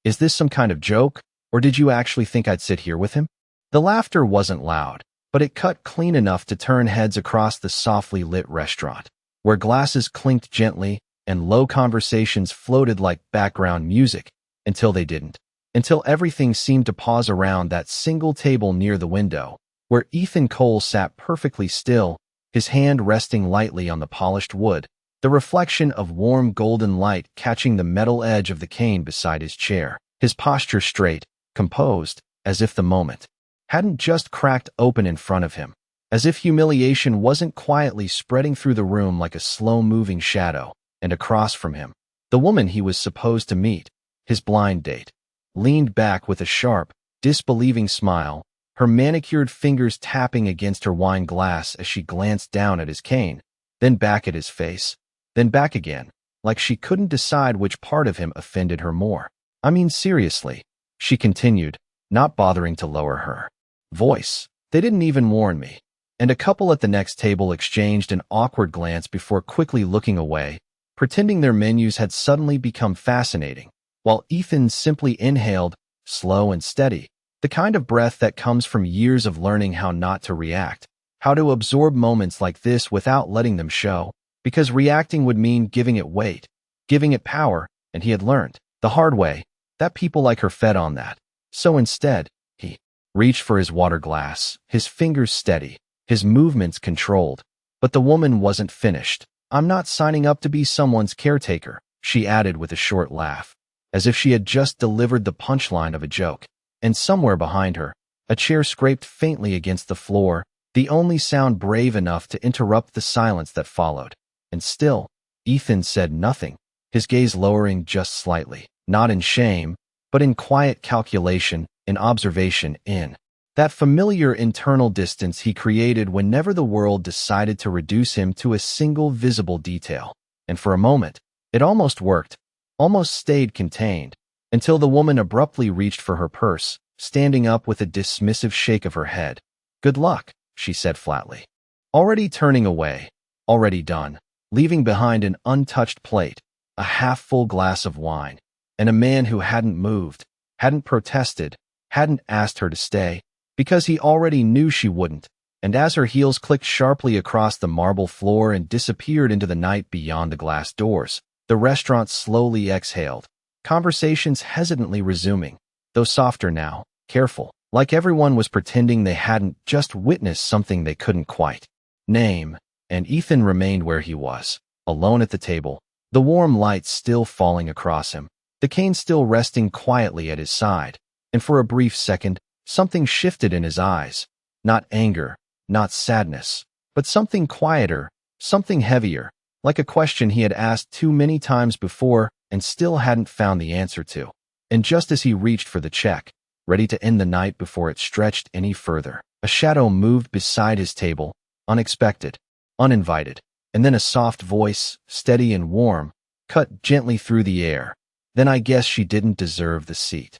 Is this some kind of joke, or did you actually think I'd sit here with him? The laughter wasn't loud, but it cut clean enough to turn heads across the softly lit restaurant, where glasses clinked gently and low conversations floated like background music until they didn't. Until everything seemed to pause around that single table near the window, where Ethan Cole sat perfectly still, his hand resting lightly on the polished wood, the reflection of warm golden light catching the metal edge of the cane beside his chair, his posture straight, composed, as if the moment hadn't just cracked open in front of him, as if humiliation wasn't quietly spreading through the room like a slow-moving shadow, and across from him, the woman he was supposed to meet, his blind date, leaned back with a sharp, disbelieving smile, her manicured fingers tapping against her wine glass as she glanced down at his cane, then back at his face, then back again, like she couldn't decide which part of him offended her more. I mean, seriously, she continued, not bothering to lower her voice. They didn't even warn me. And a couple at the next table exchanged an awkward glance before quickly looking away, pretending their menus had suddenly become fascinating, while Ethan simply inhaled, slow and steady, the kind of breath that comes from years of learning how not to react, how to absorb moments like this without letting them show, because reacting would mean giving it weight, giving it power, and he had learned, the hard way, that people like her fed on that. So instead, he reached for his water glass, his fingers steady, his movements controlled. But the woman wasn't finished. I'm not signing up to be someone's caretaker, she added with a short laugh, as if she had just delivered the punchline of a joke. And somewhere behind her, a chair scraped faintly against the floor, the only sound brave enough to interrupt the silence that followed. And still, Ethan said nothing, his gaze lowering just slightly, not in shame, but in quiet calculation, in observation, in that familiar internal distance he created whenever the world decided to reduce him to a single visible detail. And for a moment, it almost worked, almost stayed contained, until the woman abruptly reached for her purse, standing up with a dismissive shake of her head. Good luck, she said flatly. Already turning away, already done, leaving behind an untouched plate, a half-full glass of wine, and a man who hadn't moved, hadn't protested, hadn't asked her to stay, because he already knew she wouldn't. And as her heels clicked sharply across the marble floor and disappeared into the night beyond the glass doors, the restaurant slowly exhaled, conversations hesitantly resuming, though softer now, careful, like everyone was pretending they hadn't just witnessed something they couldn't quite name. And Ethan remained where he was, alone at the table, the warm light still falling across him, the cane still resting quietly at his side. And for a brief second, something shifted in his eyes, not anger, not sadness, but something quieter, something heavier, like a question he had asked too many times before and still hadn't found the answer to. And just as he reached for the check, ready to end the night before it stretched any further, a shadow moved beside his table, unexpected, uninvited, and then a soft voice, steady and warm, cut gently through the air. Then I guess she didn't deserve the seat.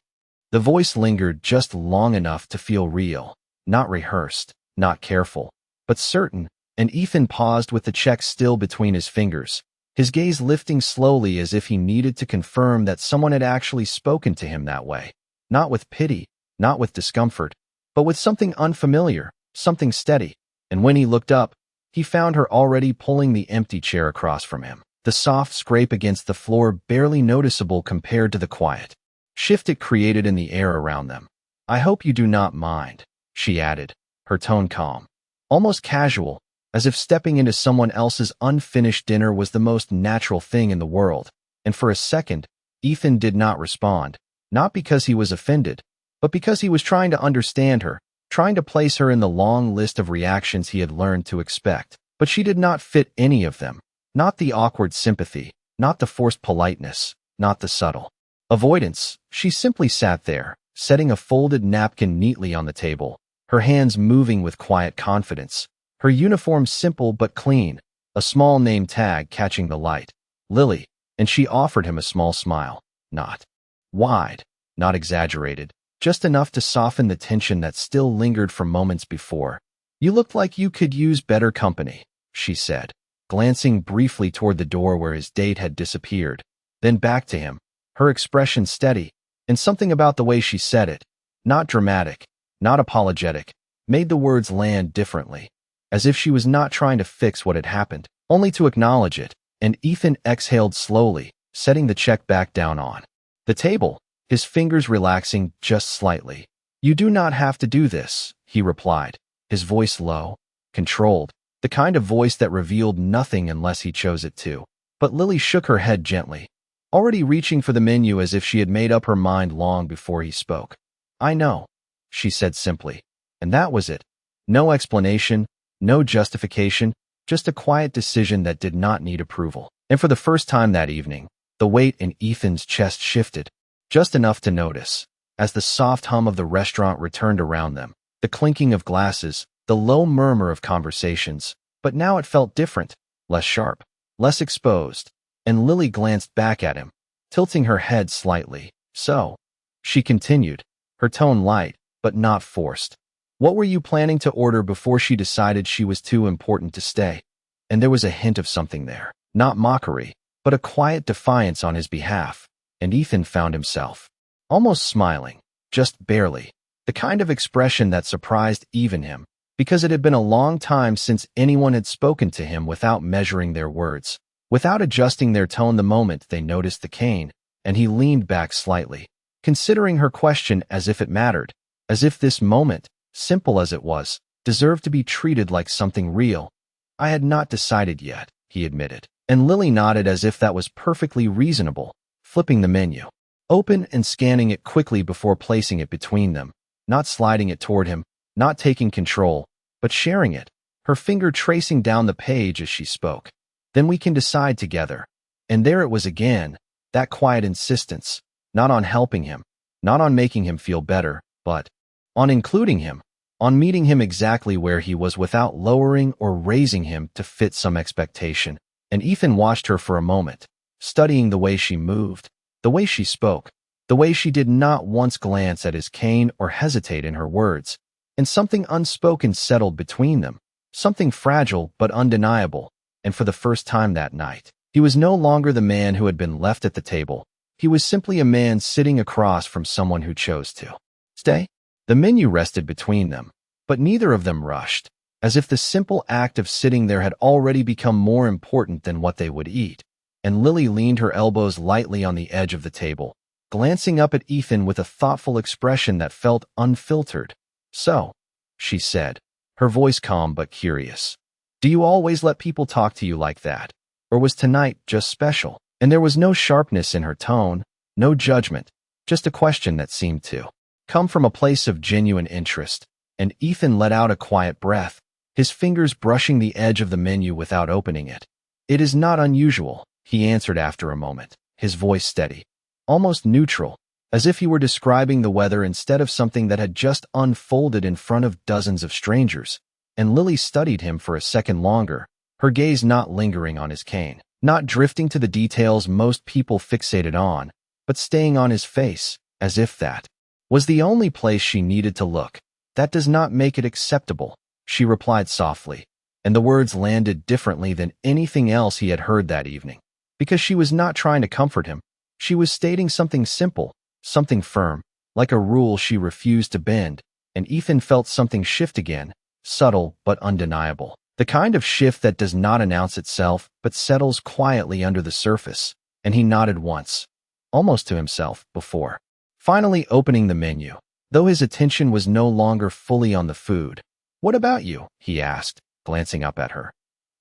The voice lingered just long enough to feel real, not rehearsed, not careful, but certain, and Ethan paused with the check still between his fingers, his gaze lifting slowly as if he needed to confirm that someone had actually spoken to him that way, not with pity, not with discomfort, but with something unfamiliar, something steady. And when he looked up, he found her already pulling the empty chair across from him, the soft scrape against the floor barely noticeable compared to the quiet shift it created in the air around them. I hope you do not mind, she added, her tone calm, almost casual, as if stepping into someone else's unfinished dinner was the most natural thing in the world. And for a second, Ethan did not respond, not because he was offended, but because he was trying to understand her, trying to place her in the long list of reactions he had learned to expect. But she did not fit any of them, not the awkward sympathy, not the forced politeness, not the subtle avoidance. She simply sat there, setting a folded napkin neatly on the table, her hands moving with quiet confidence, her uniform simple but clean, a small name tag catching the light, Lily, and she offered him a small smile, not wide, not exaggerated, just enough to soften the tension that still lingered from moments before. You looked like you could use better company, she said, glancing briefly toward the door where his date had disappeared, then back to him, her expression steady, And something about the way she said it, not dramatic, not apologetic, made the words land differently, as if she was not trying to fix what had happened, only to acknowledge it, and Ethan exhaled slowly, setting the check back down on the table, his fingers relaxing just slightly. "You do not have to do this," he replied, his voice low, controlled, the kind of voice that revealed nothing unless he chose it to. But Lily shook her head gently, already reaching for the menu as if she had made up her mind long before he spoke. "I know," she said simply, and that was it. No explanation, no justification, just a quiet decision that did not need approval. And for the first time that evening, the weight in Ethan's chest shifted, just enough to notice, as the soft hum of the restaurant returned around them, the clinking of glasses, the low murmur of conversations. But now it felt different, less sharp, less exposed, and Lily glanced back at him, tilting her head slightly. "So," she continued, her tone light, but not forced. "What were you planning to order before she decided she was too important to stay?" And there was a hint of something there, not mockery, but a quiet defiance on his behalf, and Ethan found himself almost smiling, just barely, the kind of expression that surprised even him, because it had been a long time since anyone had spoken to him without measuring their words, without adjusting their tone the moment they noticed the cane, and he leaned back slightly, considering her question as if it mattered, as if this moment, simple as it was, deserved to be treated like something real. "I had not decided yet," he admitted, and Lily nodded as if that was perfectly reasonable, flipping the menu open and scanning it quickly before placing it between them, not sliding it toward him, not taking control, but sharing it, her finger tracing down the page as she spoke. "Then we can decide together." And there it was again, that quiet insistence, not on helping him, not on making him feel better, but on including him, on meeting him exactly where he was without lowering or raising him to fit some expectation. And Ethan watched her for a moment, studying the way she moved, the way she spoke, the way she did not once glance at his cane or hesitate in her words. And something unspoken settled between them, something fragile but undeniable, and for the first time that night, he was no longer the man who had been left at the table. He was simply a man sitting across from someone who chose to stay. The menu rested between them, but neither of them rushed, as if the simple act of sitting there had already become more important than what they would eat. And Lily leaned her elbows lightly on the edge of the table, glancing up at Ethan with a thoughtful expression that felt unfiltered. "So," she said, her voice calm but curious, "do you always let people talk to you like that? Or was tonight just special?" And there was no sharpness in her tone, no judgment, just a question that seemed to come from a place of genuine interest. And Ethan let out a quiet breath, his fingers brushing the edge of the menu without opening it. "It is not unusual," he answered after a moment, his voice steady, almost neutral, as if he were describing the weather instead of something that had just unfolded in front of dozens of strangers. And Lily studied him for a second longer, her gaze not lingering on his cane, not drifting to the details most people fixated on, but staying on his face, as if that was the only place she needed to look. "That does not make it acceptable," she replied softly, and the words landed differently than anything else he had heard that evening, because she was not trying to comfort him. She was stating something simple, something firm, like a rule she refused to bend, and Ethan felt something shift again, subtle but undeniable. The kind of shift that does not announce itself but settles quietly under the surface, and he nodded once, almost to himself, before finally opening the menu, though his attention was no longer fully on the food. "What about you?" he asked, glancing up at her.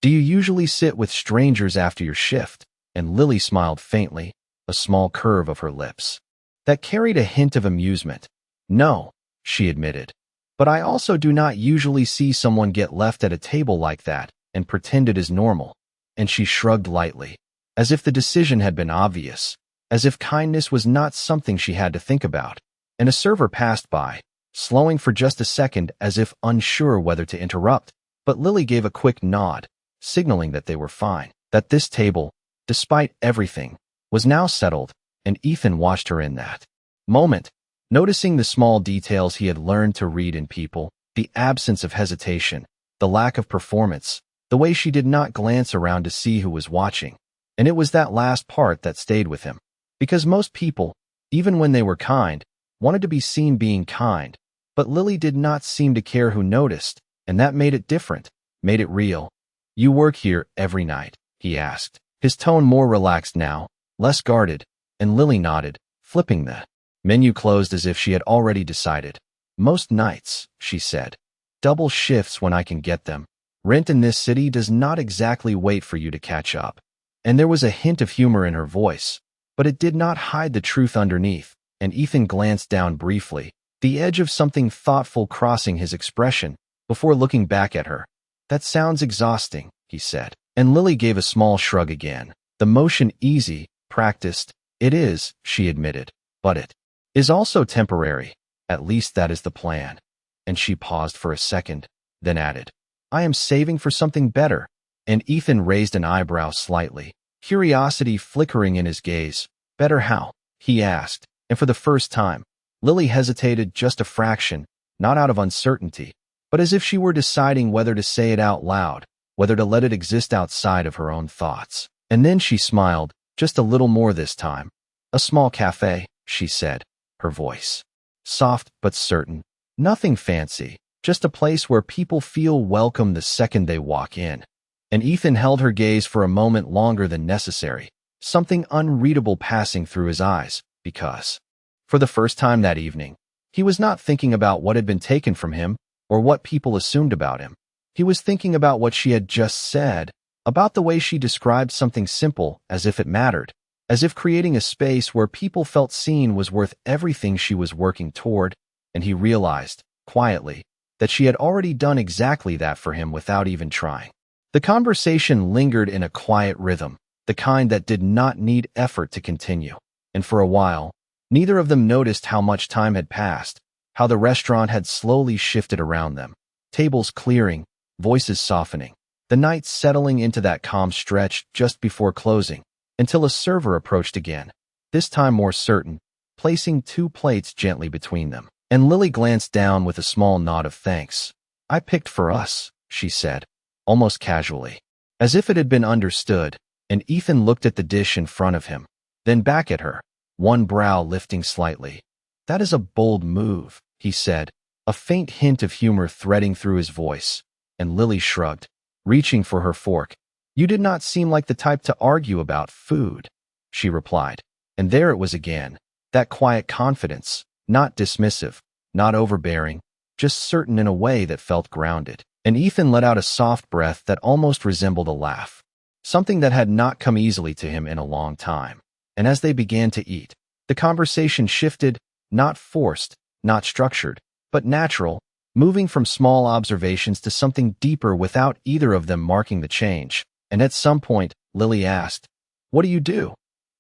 "Do you usually sit with strangers after your shift?" And Lily smiled faintly, a small curve of her lips that carried a hint of amusement. "No," she admitted, "but I also do not usually see someone get left at a table like that and pretend it is normal." And she shrugged lightly, as if the decision had been obvious, as if kindness was not something she had to think about. And a server passed by, slowing for just a second as if unsure whether to interrupt, but Lily gave a quick nod, signaling that they were fine, that this table, despite everything, was now settled, and Ethan watched her in that moment, noticing the small details he had learned to read in people, the absence of hesitation, the lack of performance, the way she did not glance around to see who was watching. And it was that last part that stayed with him, because most people, even when they were kind, wanted to be seen being kind. But Lily did not seem to care who noticed, and that made it different, made it real. "You work here every night?" he asked, his tone more relaxed now, less guarded, and Lily nodded, flipping the menu closed as if she had already decided. "Most nights," she said. "Double shifts when I can get them. Rent in this city does not exactly wait for you to catch up." And there was a hint of humor in her voice, but it did not hide the truth underneath, and Ethan glanced down briefly, the edge of something thoughtful crossing his expression, before looking back at her. "That sounds exhausting," he said. And Lily gave a small shrug again. "The motion easy, practiced." "It is," she admitted, "but it is also temporary. At least that is the plan." And she paused for a second, then added, "I am saving for something better." And Ethan raised an eyebrow slightly, curiosity flickering in his gaze. "Better how?" he asked, and for the first time, Lily hesitated just a fraction, not out of uncertainty, but as if she were deciding whether to say it out loud, whether to let it exist outside of her own thoughts. And then she smiled, just a little more this time. "A small cafe," she said, her voice soft but certain. "Nothing fancy, just a place where people feel welcome the second they walk in." And Ethan held her gaze for a moment longer than necessary, something unreadable passing through his eyes, because, for the first time that evening, he was not thinking about what had been taken from him or what people assumed about him. He was thinking about what she had just said, about the way she described something simple as if it mattered, as if creating a space where people felt seen was worth everything she was working toward, and he realized, quietly, that she had already done exactly that for him without even trying. The conversation lingered in a quiet rhythm, the kind that did not need effort to continue. And for a while, neither of them noticed how much time had passed, how the restaurant had slowly shifted around them, tables clearing, voices softening, the night settling into that calm stretch just before closing, until a server approached again, this time more certain, placing 2 plates gently between them. And Lily glanced down with a small nod of thanks. "I picked for us," she said, almost casually, as if it had been understood, and Ethan looked at the dish in front of him, then back at her, one brow lifting slightly. "That is a bold move," he said, a faint hint of humor threading through his voice, and Lily shrugged, reaching for her fork. "You did not seem like the type to argue about food," she replied, and there it was again, that quiet confidence, not dismissive, not overbearing, just certain in a way that felt grounded. And Ethan let out a soft breath that almost resembled a laugh, something that had not come easily to him in a long time. And as they began to eat, the conversation shifted, not forced, not structured, but natural, moving from small observations to something deeper without either of them marking the change. And at some point, Lily asked, "What do you do?"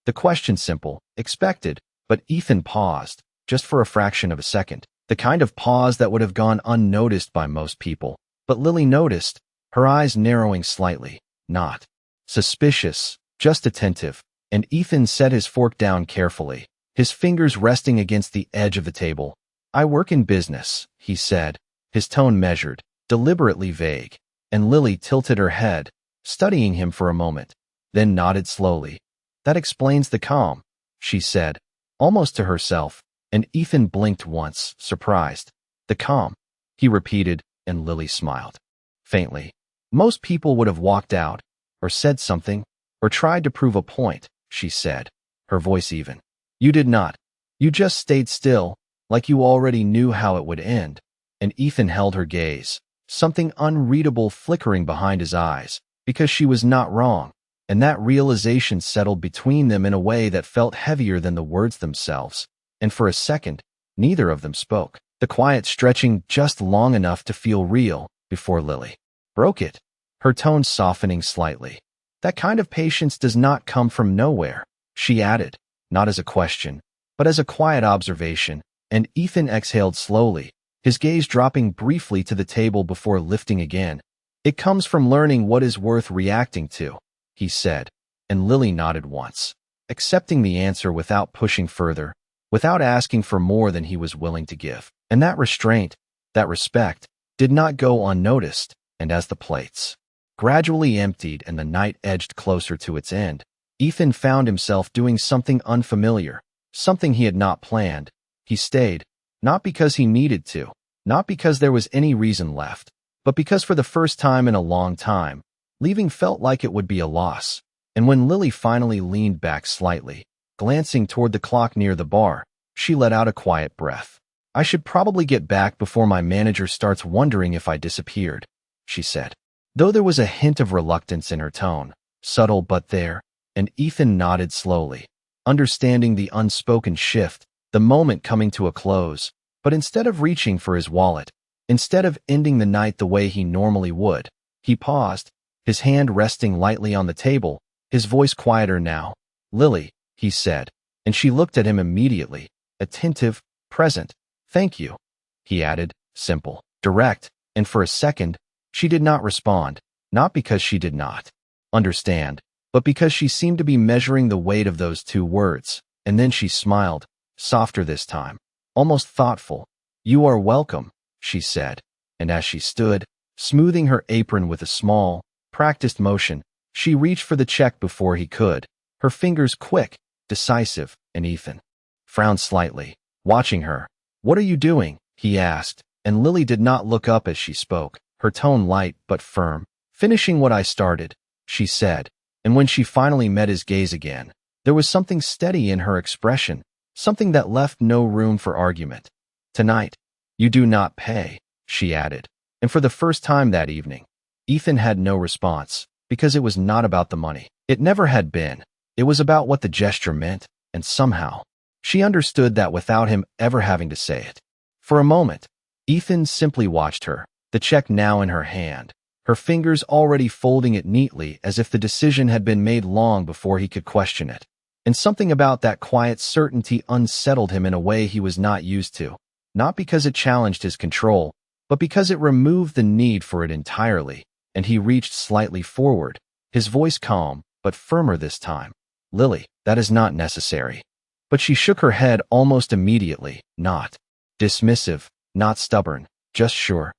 The question simple, expected, but Ethan paused, just for a fraction of a second, the kind of pause that would have gone unnoticed by most people. But Lily noticed, her eyes narrowing slightly, not suspicious, just attentive, and Ethan set his fork down carefully, his fingers resting against the edge of the table. "I work in business," he said, his tone measured, deliberately vague, and Lily tilted her head, studying him for a moment, then nodded slowly. "That explains the calm," she said, almost to herself, and Ethan blinked once, surprised. "The calm," he repeated, and Lily smiled, faintly. "Most people would have walked out, or said something, or tried to prove a point," she said, her voice even. "You did not. You just stayed still, like you already knew how it would end." And Ethan held her gaze, something unreadable flickering behind his eyes, because she was not wrong, and that realization settled between them in a way that felt heavier than the words themselves. And for a second, neither of them spoke, the quiet stretching just long enough to feel real, before Lily broke it, her tone softening slightly. "That kind of patience does not come from nowhere," she added, not as a question, but as a quiet observation, and Ethan exhaled slowly, his gaze dropping briefly to the table before lifting again. "It comes from learning what is worth reacting to," he said, and Lily nodded once, accepting the answer without pushing further, without asking for more than he was willing to give. And that restraint, that respect, did not go unnoticed, and as the plates gradually emptied and the night edged closer to its end, Ethan found himself doing something unfamiliar, something he had not planned. He stayed, not because he needed to, not because there was any reason left, but because for the first time in a long time, leaving felt like it would be a loss. And when Lily finally leaned back slightly, glancing toward the clock near the bar, she let out a quiet breath. I should probably get back before my manager starts wondering if I disappeared, she said. Though there was a hint of reluctance in her tone, subtle but there, and Ethan nodded slowly, understanding the unspoken shift, the moment coming to a close. But instead of reaching for his wallet, instead of ending the night the way he normally would, he paused, his hand resting lightly on the table, his voice quieter now. Lily, he said, and she looked at him immediately, attentive, present. Thank you, he added, simple, direct, and for a second, she did not respond, not because she did not understand, but because she seemed to be measuring the weight of those two words, and then she smiled, softer this time, almost thoughtful. You are welcome, she said, and as she stood, smoothing her apron with a small, practiced motion, she reached for the check before he could, her fingers quick, decisive, and Ethan frowned slightly, watching her. What are you doing? He asked, and Lily did not look up as she spoke, her tone light but firm. Finishing what I started, she said, and when she finally met his gaze again, there was something steady in her expression, something that left no room for argument. Tonight, you do not pay, she added, and for the first time that evening, Ethan had no response, because it was not about the money. It never had been. It was about what the gesture meant, and somehow, she understood that without him ever having to say it. For a moment, Ethan simply watched her, the check now in her hand, her fingers already folding it neatly as if the decision had been made long before he could question it. And something about that quiet certainty unsettled him in a way he was not used to, not because it challenged his control, but because it removed the need for it entirely, and he reached slightly forward, his voice calm, but firmer this time. Lily, that is not necessary. But she shook her head almost immediately, not dismissive, not stubborn, just sure.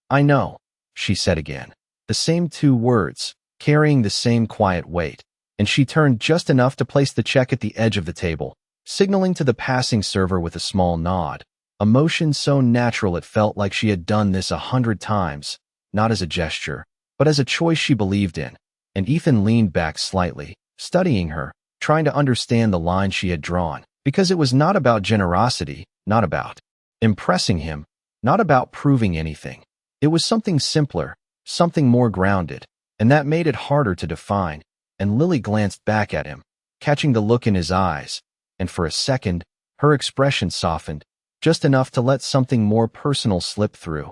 I know, she said again, the same two words, carrying the same quiet weight, and she turned just enough to place the check at the edge of the table, signaling to the passing server with a small nod, a motion so natural it felt like she had done this 100 times, not as a gesture, but as a choice she believed in. And Ethan leaned back slightly, studying her, trying to understand the line she had drawn, because it was not about generosity, not about impressing him, not about proving anything. It was something simpler, something more grounded, and that made it harder to define. And Lily glanced back at him, catching the look in his eyes, and for a second, her expression softened, just enough to let something more personal slip through.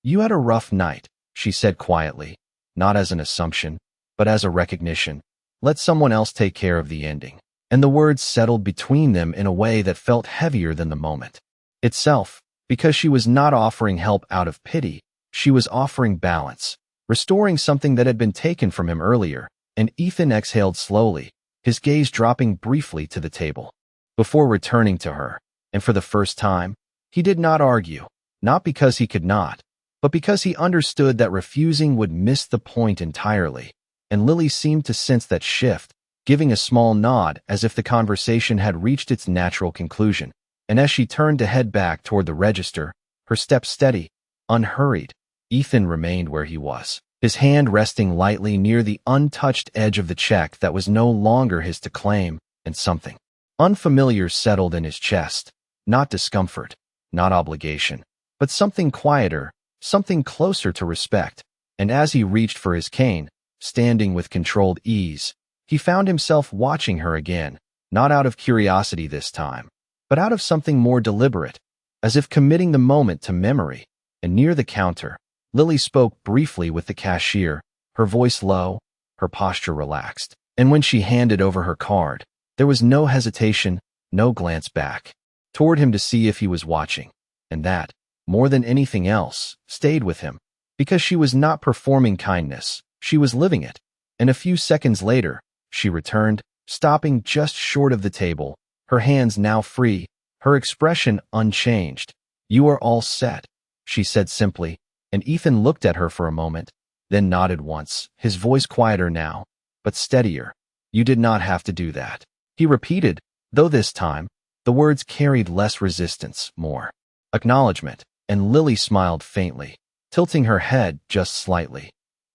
You had a rough night, she said quietly, not as an assumption, but as a recognition. Let someone else take care of the ending. And the words settled between them in a way that felt heavier than the moment itself, because she was not offering help out of pity, she was offering balance, restoring something that had been taken from him earlier. And Ethan exhaled slowly, his gaze dropping briefly to the table, before returning to her, and for the first time, he did not argue, not because he could not, but because he understood that refusing would miss the point entirely. And Lily seemed to sense that shift, giving a small nod as if the conversation had reached its natural conclusion. And as she turned to head back toward the register, her step steady, unhurried, Ethan remained where he was, his hand resting lightly near the untouched edge of the check that was no longer his to claim, and something unfamiliar settled in his chest, not discomfort, not obligation, but something quieter, something closer to respect. And as he reached for his cane, standing with controlled ease, he found himself watching her again, not out of curiosity this time, but out of something more deliberate, as if committing the moment to memory. And near the counter, Lily spoke briefly with the cashier, her voice low, her posture relaxed. And when she handed over her card, there was no hesitation, no glance back toward him to see if he was watching. And that, more than anything else, stayed with him, because she was not performing kindness, she was living it. And a few seconds later, she returned, stopping just short of the table, her hands now free, her expression unchanged. You are all set, she said simply, and Ethan looked at her for a moment, then nodded once, his voice quieter now, but steadier. You did not have to do that, he repeated, though this time, The words carried less resistance, more acknowledgement, and Lily smiled faintly, tilting her head just slightly.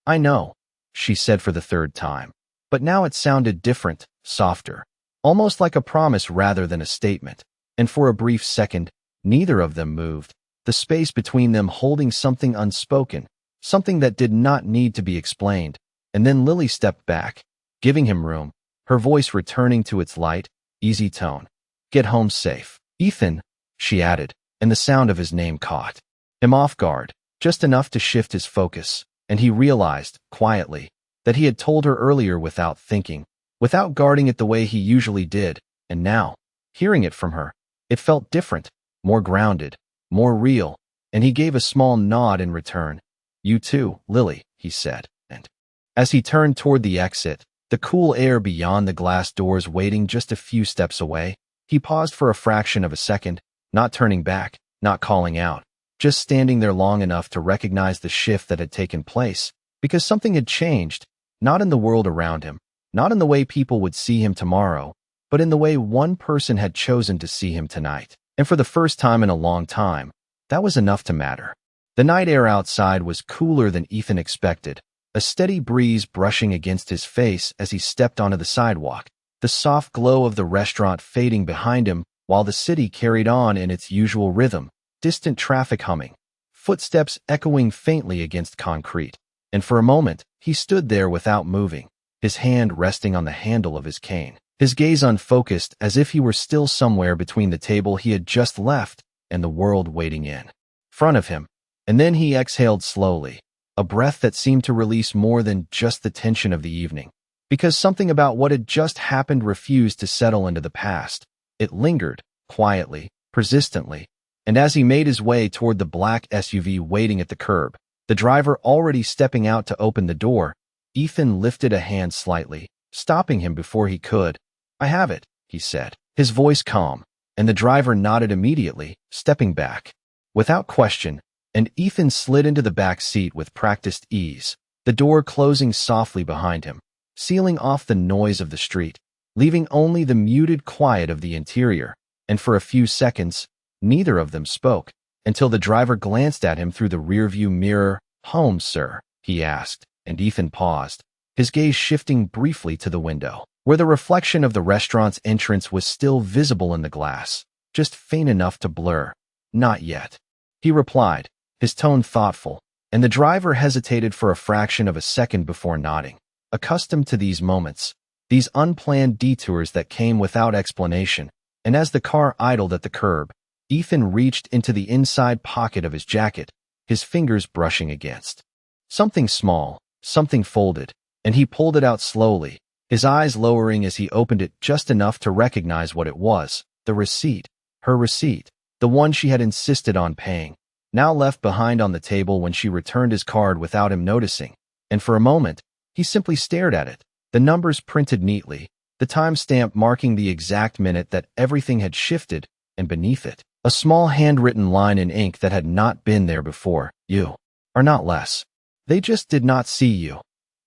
"I know," she said for the third time. But now it sounded different, softer, almost like a promise rather than a statement. And for a brief second, neither of them moved, the space between them holding something unspoken, something that did not need to be explained. And then Lily stepped back, giving him room, her voice returning to its light, easy tone. "Get home safe, Ethan," she added, and the sound of his name caught him off guard, just enough to shift his focus, and he realized, quietly, that he had told her earlier without thinking, without guarding it the way he usually did, and now, hearing it from her, it felt different, more grounded, more real, and he gave a small nod in return. "You too, Lily," he said, and as he turned toward the exit, the cool air beyond the glass doors waiting just a few steps away, he paused for a fraction of a second, not turning back, not calling out, just standing there long enough to recognize the shift that had taken place, because something had changed, not in the world around him, not in the way people would see him tomorrow, but in the way one person had chosen to see him tonight. And for the first time in a long time, that was enough to matter. The night air outside was cooler than Ethan expected, a steady breeze brushing against his face as he stepped onto the sidewalk, the soft glow of the restaurant fading behind him while the city carried on in its usual rhythm, distant traffic humming, footsteps echoing faintly against concrete. And for a moment, he stood there without moving, his hand resting on the handle of his cane, his gaze unfocused as if he were still somewhere between the table he had just left and the world waiting in front of him. And then he exhaled slowly, a breath that seemed to release more than just the tension of the evening, because something about what had just happened refused to settle into the past. It lingered, quietly, persistently, and as he made his way toward the black SUV waiting at the curb, the driver already stepping out to open the door, Ethan lifted a hand slightly, stopping him before he could. "I have it," he said, his voice calm, and the driver nodded immediately, stepping back, without question, and Ethan slid into the back seat with practiced ease, the door closing softly behind him, sealing off the noise of the street, leaving only the muted quiet of the interior. And for a few seconds, neither of them spoke, until the driver glanced at him through the rearview mirror. "Home, sir?" he asked, and Ethan paused, his gaze shifting briefly to the window, where the reflection of the restaurant's entrance was still visible in the glass, just faint enough to blur. "Not yet," he replied, his tone thoughtful, and the driver hesitated for a fraction of a second before nodding, accustomed to these moments, these unplanned detours that came without explanation. And as the car idled at the curb, Ethan reached into the inside pocket of his jacket, his fingers brushing against something small, something folded, and he pulled it out slowly, his eyes lowering as he opened it just enough to recognize what it was. The receipt, her receipt, the one she had insisted on paying, now left behind on the table when she returned his card without him noticing. And for a moment, he simply stared at it, the numbers printed neatly, the timestamp marking the exact minute that everything had shifted, and beneath it, a small handwritten line in ink that had not been there before. "You are not less. They just did not see you."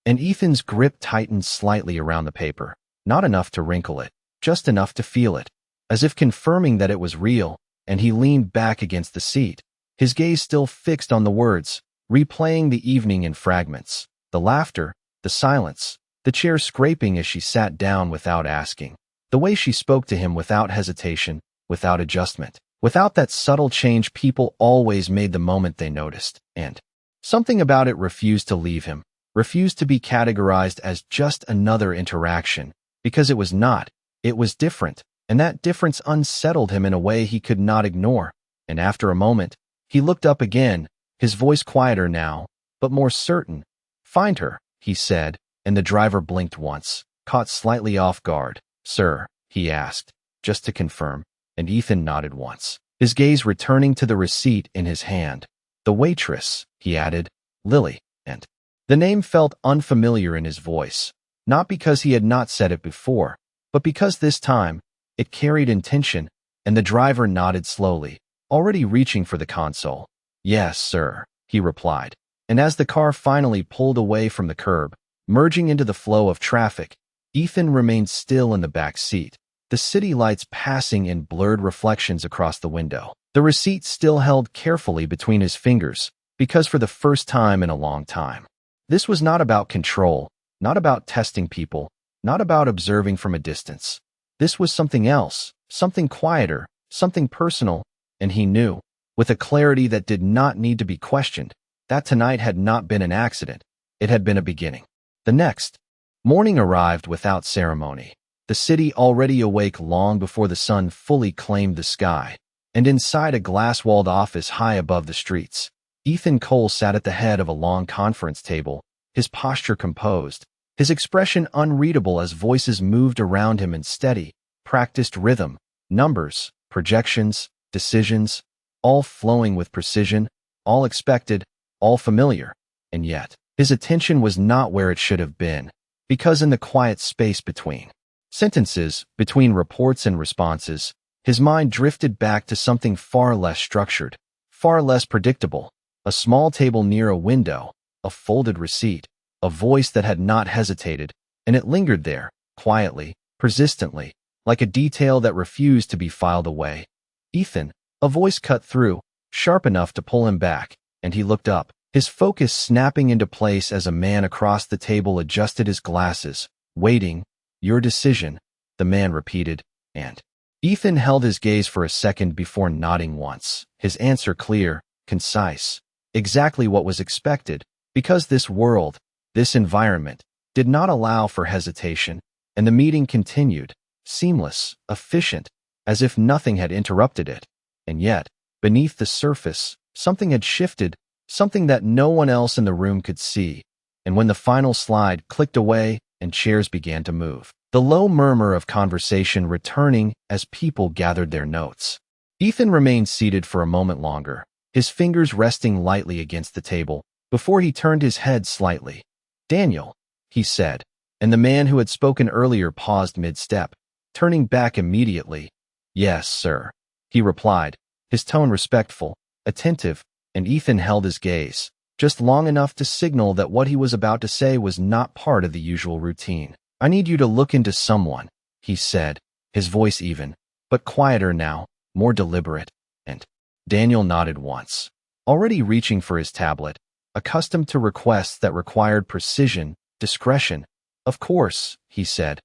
And Ethan's grip tightened slightly around the paper, not enough to wrinkle it, just enough to feel it, as if confirming that it was real, and he leaned back against the seat, his gaze still fixed on the words, replaying the evening in fragments, the laughter, the silence, the chair scraping as she sat down without asking, the way she spoke to him without hesitation, without adjustment, without that subtle change people always made the moment they noticed. And something about it refused to leave him, refused to be categorized as just another interaction, because it was not, it was different, and that difference unsettled him in a way he could not ignore. And after a moment, he looked up again, his voice quieter now, but more certain. "Find her," he said, and the driver blinked once, caught slightly off guard. "Sir?" he asked, just to confirm, and Ethan nodded once, his gaze returning to the receipt in his hand. "The waitress," he added, "Lily," and the name felt unfamiliar in his voice, not because he had not said it before, but because this time, it carried intention, and the driver nodded slowly, already reaching for the console. "Yes, sir," he replied, and as the car finally pulled away from the curb, merging into the flow of traffic, Ethan remained still in the back seat, the city lights passing in blurred reflections across the window. The receipt still held carefully between his fingers, because for the first time in a long time. This was not about control, not about testing people, not about observing from a distance. This was something else, something quieter, something personal, and he knew, with a clarity that did not need to be questioned, that tonight had not been an accident. It had been a beginning. The next morning arrived without ceremony, the city already awake long before the sun fully claimed the sky, and inside a glass-walled office high above the streets, Ethan Cole sat at the head of a long conference table, his posture composed, his expression unreadable as voices moved around him in steady, practiced rhythm, numbers, projections, decisions, all flowing with precision, all expected, all familiar, and yet, his attention was not where it should have been, because in the quiet space between sentences, between reports and responses, his mind drifted back to something far less structured, far less predictable, a small table near a window, a folded receipt, a voice that had not hesitated, and it lingered there, quietly, persistently, like a detail that refused to be filed away. Ethan, a voice cut through, sharp enough to pull him back, and he looked up, his focus snapping into place as a man across the table adjusted his glasses, waiting. Your decision, the man repeated, and Ethan held his gaze for a second before nodding once, his answer clear, concise, exactly what was expected, because this world, this environment, did not allow for hesitation, and the meeting continued, seamless, efficient, as if nothing had interrupted it. And yet, beneath the surface, something had shifted, something that no one else in the room could see, and when the final slide clicked away and chairs began to move, the low murmur of conversation returning as people gathered their notes. Ethan remained seated for a moment longer, his fingers resting lightly against the table, before he turned his head slightly. Daniel, he said, and the man who had spoken earlier paused mid-step, turning back immediately. Yes, sir, he replied, his tone respectful, attentive, and Ethan held his gaze, just long enough to signal that what he was about to say was not part of the usual routine. I need you to look into someone, he said, his voice even, but quieter now, more deliberate, and Daniel nodded once, already reaching for his tablet, accustomed to requests that required precision, discretion. Of course, he said.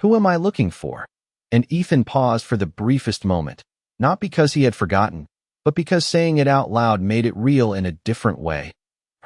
Who am I looking for? And Ethan paused for the briefest moment, not because he had forgotten, but because saying it out loud made it real in a different way.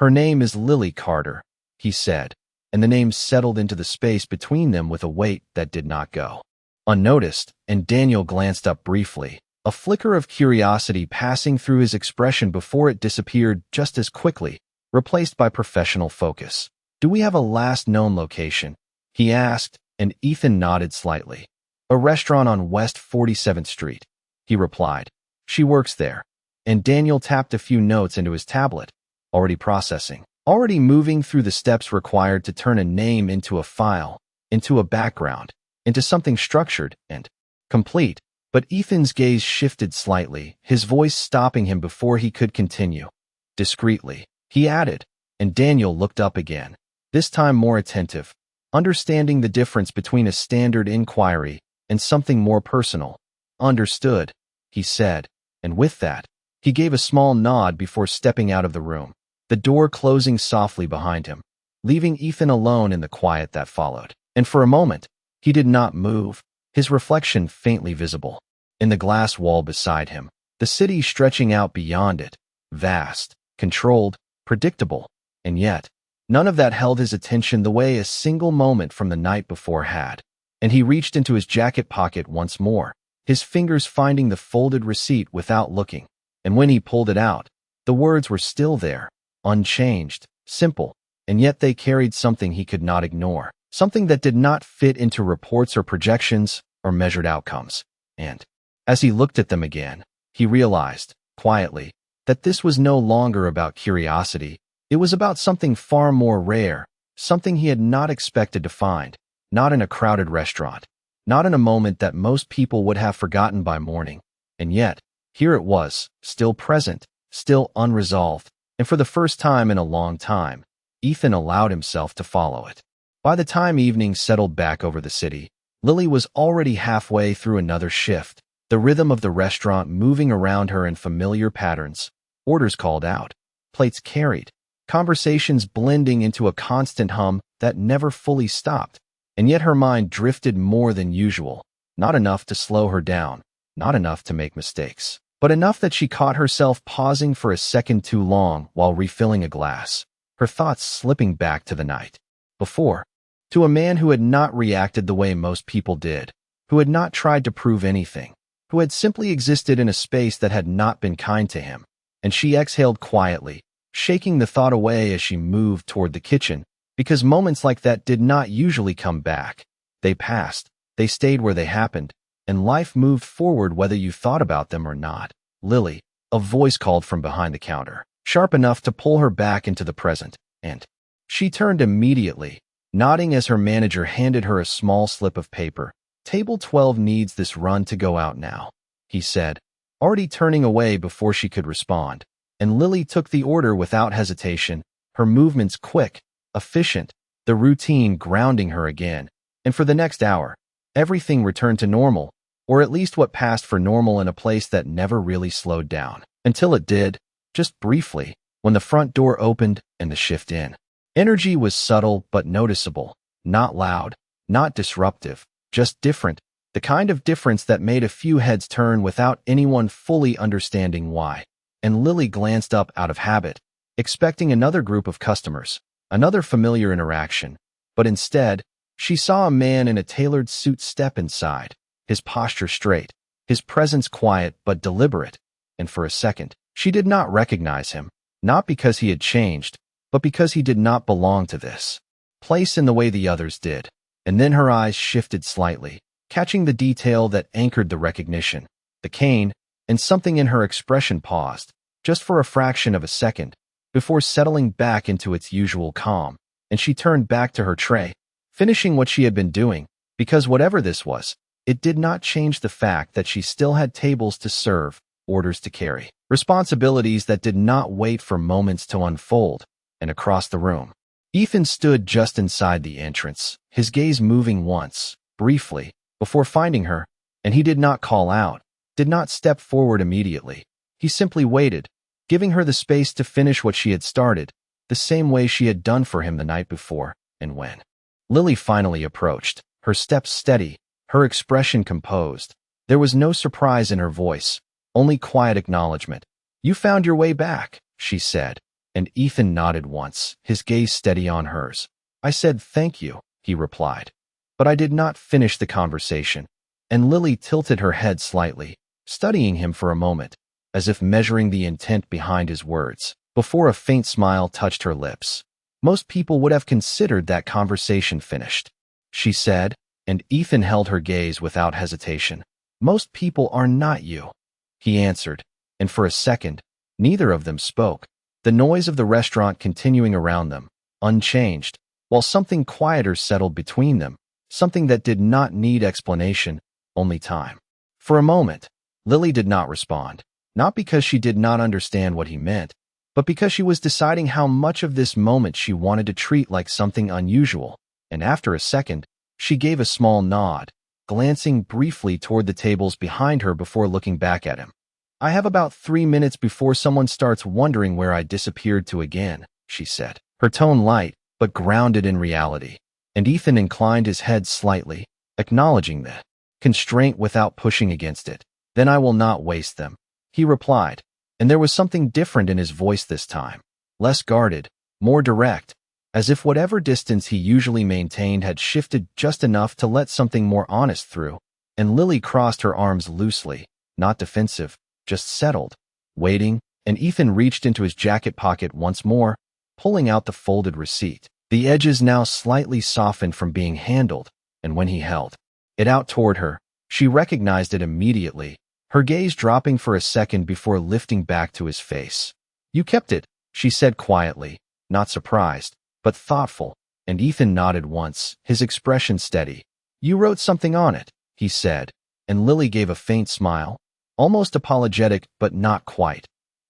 Her name is Lily Carter, he said, and the name settled into the space between them with a weight that did not go unnoticed, and Daniel glanced up briefly, a flicker of curiosity passing through his expression before it disappeared just as quickly, replaced by professional focus. Do we have a last known location? He asked, and Ethan nodded slightly. A restaurant on West 47th Street, he replied. She works there. And Daniel tapped a few notes into his tablet, already processing, already moving through the steps required to turn a name into a file, into a background, into something structured and complete. But Ethan's gaze shifted slightly, his voice stopping him before he could continue. Discreetly, he added, and Daniel looked up again, this time more attentive, understanding the difference between a standard inquiry and something more personal. Understood, he said, and with that, he gave a small nod before stepping out of the room, the door closing softly behind him, leaving Ethan alone in the quiet that followed. And for a moment, he did not move, his reflection faintly visible. In the glass wall beside him, the city stretching out beyond it, vast, controlled, predictable, and yet, none of that held his attention the way a single moment from the night before had. And he reached into his jacket pocket once more, his fingers finding the folded receipt without looking. And when he pulled it out, the words were still there, unchanged, simple, and yet they carried something he could not ignore, something that did not fit into reports or projections or measured outcomes. And as he looked at them again, he realized, quietly, that this was no longer about curiosity. It was about something far more rare, something he had not expected to find, not in a crowded restaurant, not in a moment that most people would have forgotten by morning. And yet, here it was, still present, still unresolved, and for the first time in a long time, Ethan allowed himself to follow it. By the time evening settled back over the city, Lily was already halfway through another shift, the rhythm of the restaurant moving around her in familiar patterns, orders called out, plates carried, conversations blending into a constant hum that never fully stopped. And yet her mind drifted more than usual, not enough to slow her down, not enough to make mistakes, but enough that she caught herself pausing for a second too long while refilling a glass, her thoughts slipping back to the night before, to a man who had not reacted the way most people did, who had not tried to prove anything, who had simply existed in a space that had not been kind to him. And she exhaled quietly, shaking the thought away as she moved toward the kitchen, because moments like that did not usually come back. They passed, they stayed where they happened, and life moved forward whether you thought about them or not. Lily, a voice called from behind the counter, sharp enough to pull her back into the present, and she turned immediately, nodding as her manager handed her a small slip of paper. Table 12 needs this run to go out now, he said, already turning away before she could respond. And Lily took the order without hesitation, her movements quick, efficient, the routine grounding her again. And for the next hour, everything returned to normal, or at least what passed for normal in a place that never really slowed down. Until it did, just briefly, when the front door opened and the shift in. Energy was subtle but noticeable, not loud, not disruptive, just different, the kind of difference that made a few heads turn without anyone fully understanding why. And Lily glanced up out of habit, expecting another group of customers, another familiar interaction, but instead, she saw a man in a tailored suit step inside, his posture straight, his presence quiet but deliberate, and for a second, she did not recognize him, not because he had changed, but because he did not belong to this place in the way the others did. And then her eyes shifted slightly, catching the detail that anchored the recognition, the cane, and something in her expression paused, just for a fraction of a second, before settling back into its usual calm, and she turned back to her tray, finishing what she had been doing, because whatever this was, it did not change the fact that she still had tables to serve, orders to carry, responsibilities that did not wait for moments to unfold. And across the room, Ethan stood just inside the entrance, his gaze moving once, briefly, before finding her, and he did not call out, did not step forward immediately. He simply waited, giving her the space to finish what she had started, the same way she had done for him the night before. And when Lily finally approached, her steps steady, her expression composed, there was no surprise in her voice, only quiet acknowledgement. "You found your way back," she said, and Ethan nodded once, his gaze steady on hers. "I said thank you," he replied. But I did not finish the conversation, and Lily tilted her head slightly, studying him for a moment, as if measuring the intent behind his words, before a faint smile touched her lips. "Most people would have considered that conversation finished," she said, and Ethan held her gaze without hesitation. "Most people are not you," he answered, and for a second, neither of them spoke, the noise of the restaurant continuing around them, unchanged, while something quieter settled between them, something that did not need explanation, only time. For a moment, Lily did not respond, not because she did not understand what he meant, but because she was deciding how much of this moment she wanted to treat like something unusual, and after a second, she gave a small nod, glancing briefly toward the tables behind her before looking back at him. "I have about 3 minutes before someone starts wondering where I disappeared to again," she said, her tone light, but grounded in reality. And Ethan inclined his head slightly, acknowledging the constraint without pushing against it. "Then I will not waste them," he replied, and there was something different in his voice this time, less guarded, more direct, as if whatever distance he usually maintained had shifted just enough to let something more honest through. And Lily crossed her arms loosely, not defensive, just settled, waiting, and Ethan reached into his jacket pocket once more, pulling out the folded receipt. The edges now slightly softened from being handled, and when he held it out toward her, she recognized it immediately, her gaze dropping for a second before lifting back to his face. "You kept it," she said quietly, not surprised, but thoughtful, and Ethan nodded once, his expression steady. "You wrote something on it," he said, and Lily gave a faint smile, almost apologetic but not quite.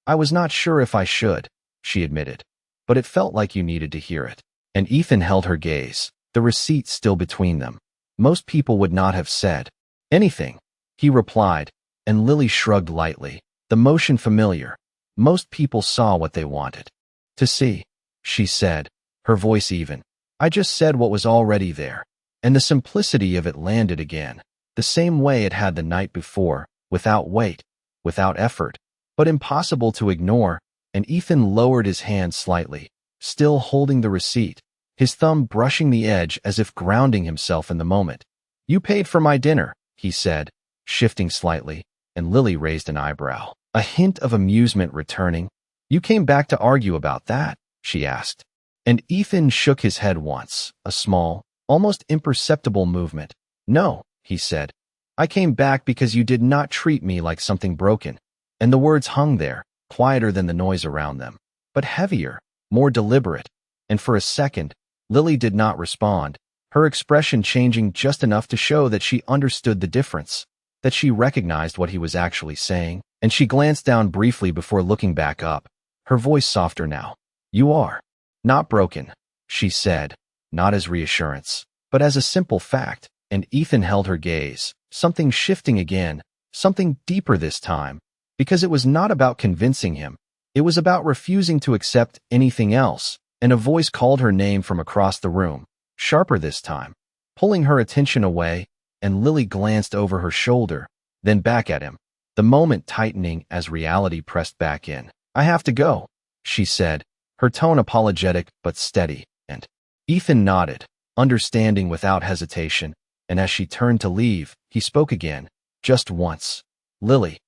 "I was not sure if I should," she admitted, "but it felt like you needed to hear it." And Ethan held her gaze, the receipt still between them. Most people would not have said anything, he replied, and Lily shrugged lightly, the motion familiar. Most people saw what they wanted to see, she said, her voice even. I just said what was already there. And the simplicity of it landed again, the same way it had the night before, without weight, without effort, but impossible to ignore, and Ethan lowered his hand slightly, still holding the receipt, his thumb brushing the edge as if grounding himself in the moment. You paid for my dinner, he said, shifting slightly, and Lily raised an eyebrow, a hint of amusement returning. You came back to argue about that, she asked. And Ethan shook his head once, a small, almost imperceptible movement. No, he said. I came back because you did not treat me like something broken. And the words hung there, quieter than the noise around them, but heavier, more deliberate. And for a second, Lily did not respond, her expression changing just enough to show that she understood the difference, that she recognized what he was actually saying, and she glanced down briefly before looking back up, her voice softer now. You are not broken, she said, not as reassurance, but as a simple fact, and Ethan held her gaze, something shifting again, something deeper this time, because it was not about convincing him, it was about refusing to accept anything else, and a voice called her name from across the room, sharper this time, pulling her attention away, and Lily glanced over her shoulder, then back at him, the moment tightening as reality pressed back in. I have to go, she said, her tone apologetic but steady, and Ethan nodded, understanding without hesitation, and as she turned to leave, he spoke again, just once. Lily.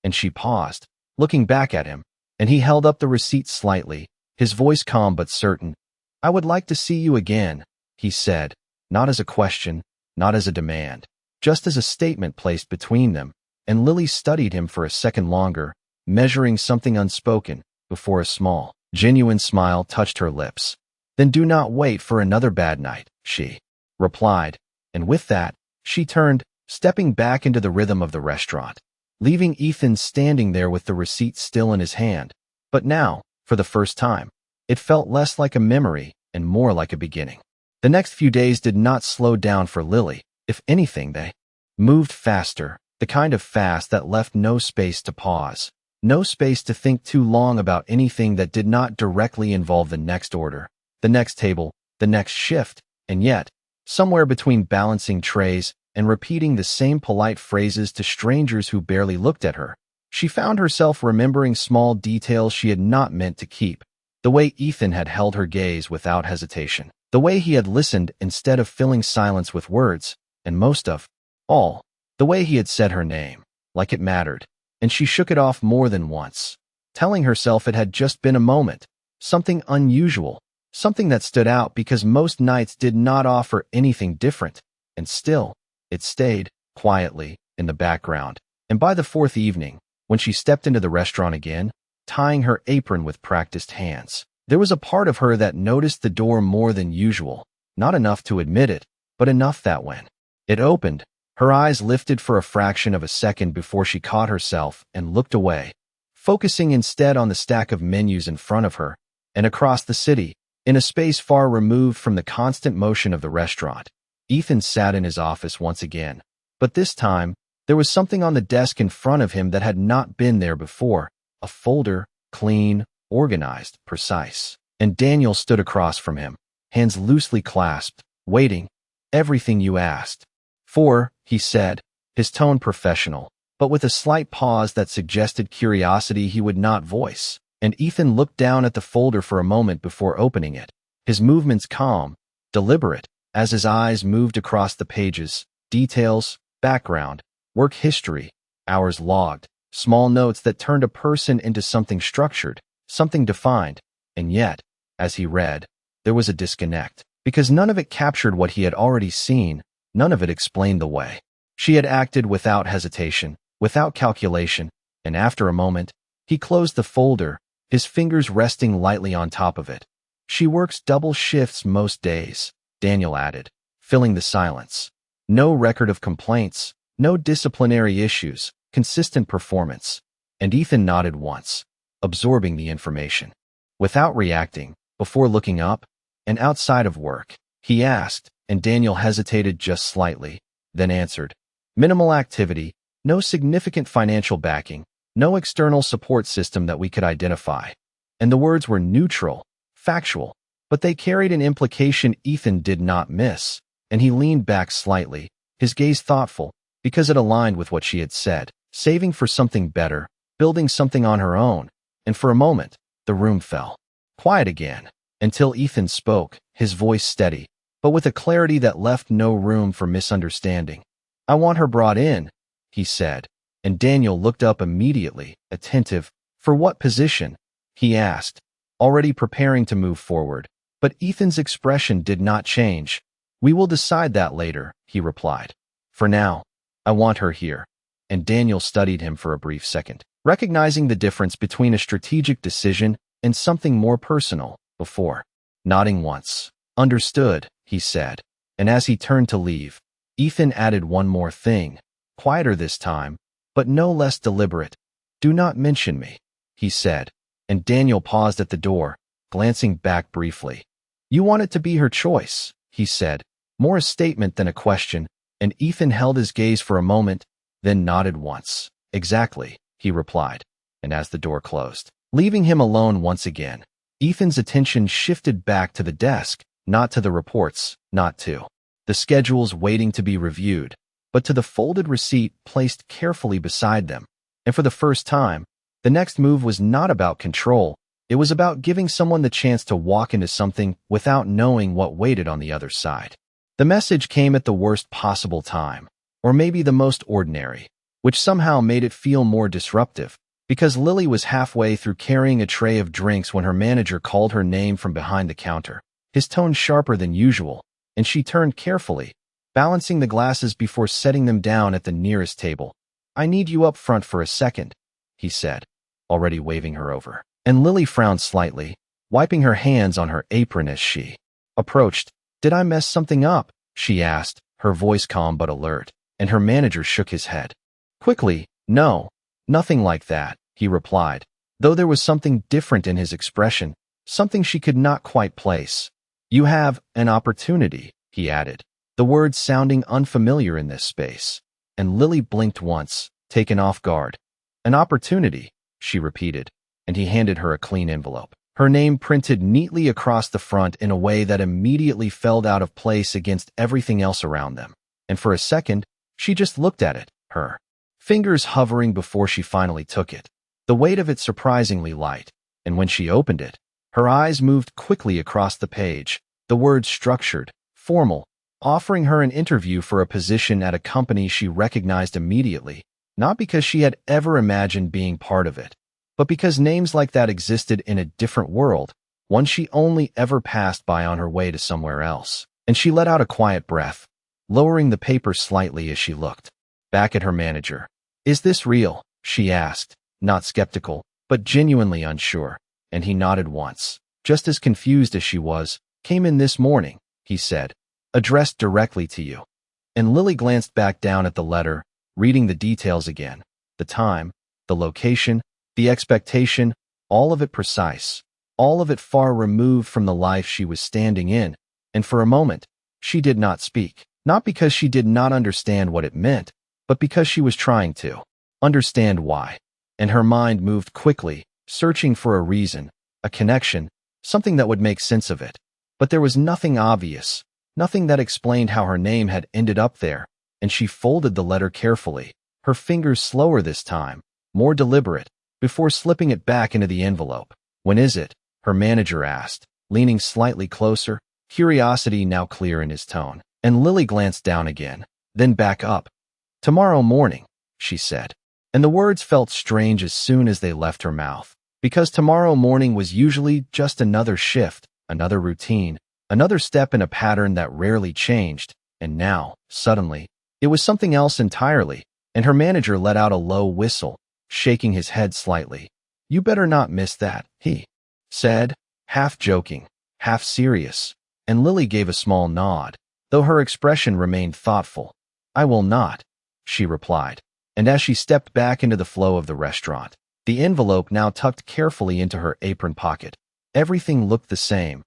And she paused, looking back at him, and he held up the receipt slightly, his voice calm but certain. I would like to see you again, he said, not as a question, not as a demand, just as a statement placed between them, and Lily studied him for a second longer, measuring something unspoken, before a small, genuine smile touched her lips. Then do not wait for another bad night, she replied, and with that, she turned, stepping back into the rhythm of the restaurant, leaving Ethan standing there with the receipt still in his hand. But now, for the first time, it felt less like a memory and more like a beginning. The next few days did not slow down for Lily. If anything, they moved faster, the kind of fast that left no space to pause, no space to think too long about anything that did not directly involve the next order, the next table, the next shift, and yet, somewhere between balancing trays and repeating the same polite phrases to strangers who barely looked at her, she found herself remembering small details she had not meant to keep, the way Ethan had held her gaze without hesitation, the way he had listened instead of filling silence with words, and most of all, the way he had said her name, like it mattered, and she shook it off more than once, telling herself it had just been a moment, something unusual, something that stood out because most nights did not offer anything different, and still, it stayed, quietly, in the background. And by the fourth evening, when she stepped into the restaurant again, tying her apron with practiced hands, there was a part of her that noticed the door more than usual, not enough to admit it, but enough that when it opened, her eyes lifted for a fraction of a second before she caught herself and looked away, focusing instead on the stack of menus in front of her, and across the city, in a space far removed from the constant motion of the restaurant. Ethan sat in his office once again, but this time, there was something on the desk in front of him that had not been there before, a folder, clean, organized, precise. And Daniel stood across from him, hands loosely clasped, waiting. Everything you asked for, he said, his tone professional, but with a slight pause that suggested curiosity he would not voice. And Ethan looked down at the folder for a moment before opening it, his movements calm, deliberate, as his eyes moved across the pages, details, background, work history, hours logged, small notes that turned a person into something structured, something defined, and yet, as he read, there was a disconnect, because none of it captured what he had already seen, none of it explained the way she had acted without hesitation, without calculation, and after a moment, he closed the folder, his fingers resting lightly on top of it. She works double shifts most days, Daniel added, filling the silence. No record of complaints, no disciplinary issues, consistent performance. And Ethan nodded once, absorbing the information. Without reacting, before looking up, and outside of work, he asked, and Daniel hesitated just slightly, then answered, "Minimal activity, no significant financial backing, no external support system that we could identify." And the words were neutral, factual, but they carried an implication Ethan did not miss, and he leaned back slightly, his gaze thoughtful, because it aligned with what she had said, saving for something better, building something on her own. And for a moment, the room fell quiet again, until Ethan spoke, his voice steady, but with a clarity that left no room for misunderstanding. "I want her brought in," he said, and Daniel looked up immediately, attentive. "For what position?" he asked, already preparing to move forward. But Ethan's expression did not change. "We will decide that later," he replied. "For now, I want her here." And Daniel studied him for a brief second, recognizing the difference between a strategic decision and something more personal, before nodding once. "Understood," he said, and as he turned to leave, Ethan added one more thing, quieter this time, but no less deliberate. "Do not mention me," he said, and Daniel paused at the door, glancing back briefly. "You want it to be her choice," he said, more a statement than a question, and Ethan held his gaze for a moment, then nodded once. "Exactly," he replied, and as the door closed, leaving him alone once again, Ethan's attention shifted back to the desk, not to the reports, not to the schedules waiting to be reviewed, but to the folded receipt placed carefully beside them. And for the first time, the next move was not about control. It was about giving someone the chance to walk into something without knowing what waited on the other side. The message came at the worst possible time, or maybe the most ordinary, which somehow made it feel more disruptive, because Lily was halfway through carrying a tray of drinks when her manager called her name from behind the counter, his tone sharper than usual, and she turned carefully, balancing the glasses before setting them down at the nearest table. "I need you up front for a second," he said, already waving her over. And Lily frowned slightly, wiping her hands on her apron as she approached. "Did I mess something up?" she asked, her voice calm but alert, and her manager shook his head. Quickly, "No, nothing like that," he replied, though there was something different in his expression, something she could not quite place. "You have an opportunity," he added, the words sounding unfamiliar in this space, and Lily blinked once, taken off guard. "An opportunity," she repeated, and he handed her a clean envelope, her name printed neatly across the front in a way that immediately fell out of place against everything else around them. And for a second, she just looked at it, her fingers hovering before she finally took it, the weight of it surprisingly light, and when she opened it, her eyes moved quickly across the page, the words structured, formal, offering her an interview for a position at a company she recognized immediately, not because she had ever imagined being part of it, but because names like that existed in a different world, one she only ever passed by on her way to somewhere else. And she let out a quiet breath, lowering the paper slightly as she looked back at her manager. "Is this real?" she asked, not skeptical, but genuinely unsure, and he nodded once, just as confused as she was. "Came in this morning," he said, "addressed directly to you." And Lily glanced back down at the letter, reading the details again, the time, the location, the expectation, all of it precise, all of it far removed from the life she was standing in, and for a moment, she did not speak, not because she did not understand what it meant, but because she was trying to understand why. And her mind moved quickly, searching for a reason, a connection, something that would make sense of it. But there was nothing obvious, nothing that explained how her name had ended up there, and she folded the letter carefully, her fingers slower this time, more deliberate, before slipping it back into the envelope. "When is it?" her manager asked, leaning slightly closer, curiosity now clear in his tone. And Lily glanced down again, then back up. "Tomorrow morning," she said. And the words felt strange as soon as they left her mouth, because tomorrow morning was usually just another shift, another routine, another step in a pattern that rarely changed, and now, suddenly, it was something else entirely, and her manager let out a low whistle, shaking his head slightly. "You better not miss that," he said, half joking, half serious, and Lily gave a small nod, though her expression remained thoughtful. "I will not," she replied, and as she stepped back into the flow of the restaurant, the envelope now tucked carefully into her apron pocket, everything looked the same